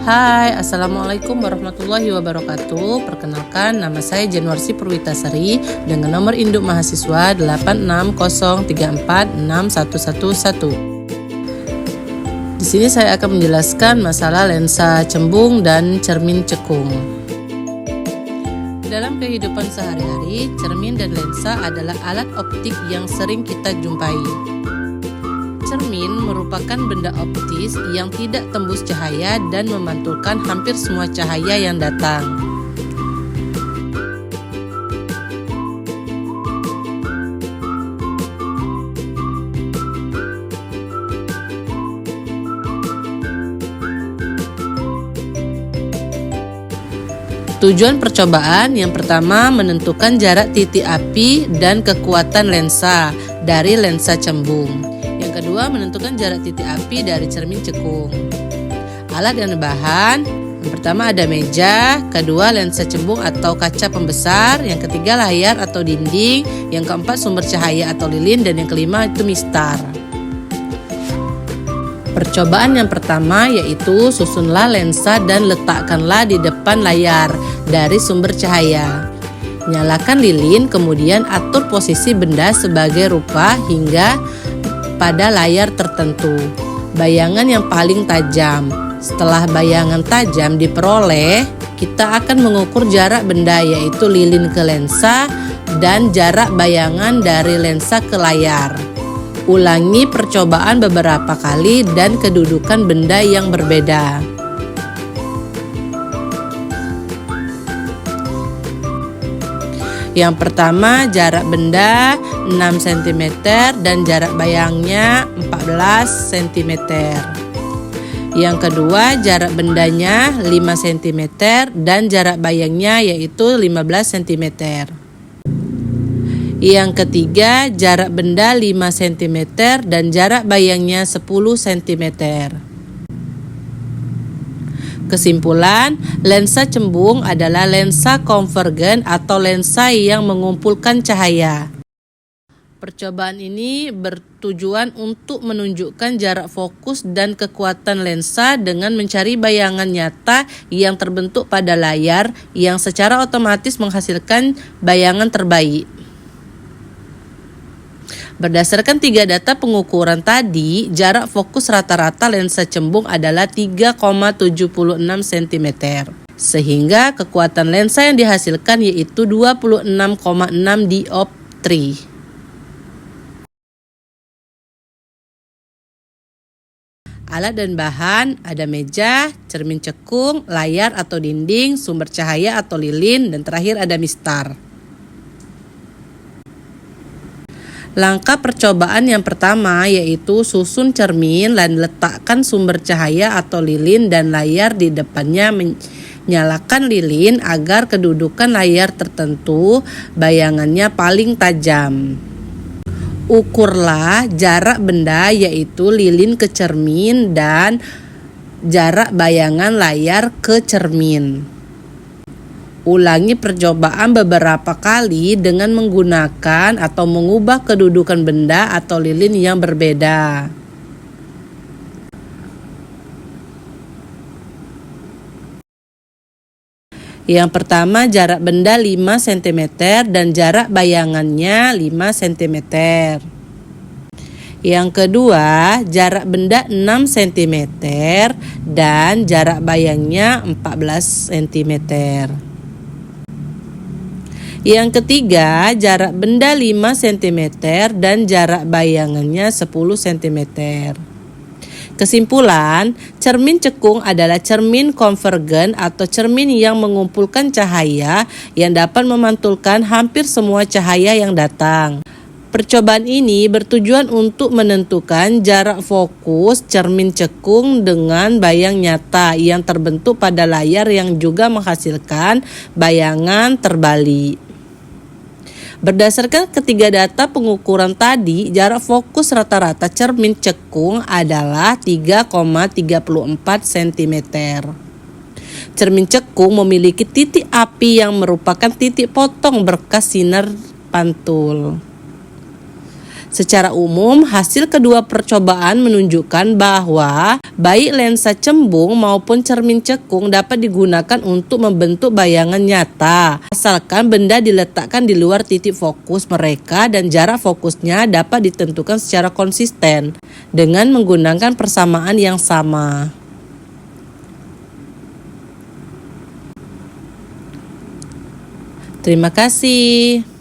Hai, Assalamualaikum warahmatullahi wabarakatuh. Perkenalkan, nama saya Januarsi Purwitasari dengan nomor induk mahasiswa 8603461111. Di sini saya akan menjelaskan masalah lensa cembung dan cermin cekung. Dalam kehidupan sehari-hari, cermin dan lensa adalah alat optik yang sering kita jumpai. Cermin merupakan benda optis yang tidak tembus cahaya dan memantulkan hampir semua cahaya yang datang. Tujuan percobaan yang pertama menentukan jarak titik api dan kekuatan lensa dari lensa cembung. Yang kedua, menentukan jarak titik api dari cermin cekung. Alat dan bahan, yang pertama ada meja, kedua lensa cembung atau kaca pembesar, yang ketiga layar atau dinding, yang keempat sumber cahaya atau lilin, dan yang kelima itu mistar. Percobaan yang pertama yaitu susunlah lensa dan letakkanlah di depan layar dari sumber cahaya. Nyalakan lilin, kemudian atur posisi benda sebagai rupa hingga pada layar tertentu. Bayangan yang paling tajam. Setelah bayangan tajam diperoleh, kita akan mengukur jarak benda yaitu lilin ke lensa dan jarak bayangan dari lensa ke layar. Ulangi percobaan beberapa kali dan kedudukan benda yang berbeda. Yang pertama, jarak benda 6 cm dan jarak bayangnya 14 cm. Yang kedua, jarak bendanya 5 cm dan jarak bayangnya yaitu 15 cm. Yang ketiga, jarak benda 5 cm dan jarak bayangnya 10 cm. Kesimpulan, lensa cembung adalah lensa konvergen atau lensa yang mengumpulkan cahaya. Percobaan ini bertujuan untuk menunjukkan jarak fokus dan kekuatan lensa dengan mencari bayangan nyata yang terbentuk pada layar yang secara otomatis menghasilkan bayangan terbaik. Berdasarkan 3 data pengukuran tadi, jarak fokus rata-rata lensa cembung adalah 3,76 cm. Sehingga kekuatan lensa yang dihasilkan yaitu 26,6 dioptri. Alat dan bahan, ada meja, cermin cekung, layar atau dinding, sumber cahaya atau lilin, dan terakhir ada mistar. Langkah percobaan yang pertama yaitu susun cermin dan letakkan sumber cahaya atau lilin dan layar di depannya. Nyalakan lilin agar kedudukan layar tertentu bayangannya paling tajam. Ukurlah jarak benda yaitu lilin ke cermin dan jarak bayangan layar ke cermin. Ulangi percobaan beberapa kali dengan menggunakan atau mengubah kedudukan benda atau lilin yang berbeda. Yang pertama, jarak benda 5 cm dan jarak bayangannya 5 cm. Yang kedua, jarak benda 6 cm dan jarak bayangnya 14 cm. Yang ketiga, jarak benda 5 cm dan jarak bayangannya 10 cm. Kesimpulan, cermin cekung adalah cermin konvergen atau cermin yang mengumpulkan cahaya yang dapat memantulkan hampir semua cahaya yang datang. Percobaan ini bertujuan untuk menentukan jarak fokus cermin cekung dengan bayang nyata yang terbentuk pada layar yang juga menghasilkan bayangan terbalik. Berdasarkan ketiga data pengukuran tadi, jarak fokus rata-rata cermin cekung adalah 3,34 cm. Cermin cekung memiliki titik api yang merupakan titik potong berkas sinar pantul. Secara umum, hasil kedua percobaan menunjukkan bahwa baik lensa cembung maupun cermin cekung dapat digunakan untuk membentuk bayangan nyata, asalkan benda diletakkan di luar titik fokus mereka dan jarak fokusnya dapat ditentukan secara konsisten dengan menggunakan persamaan yang sama. Terima kasih.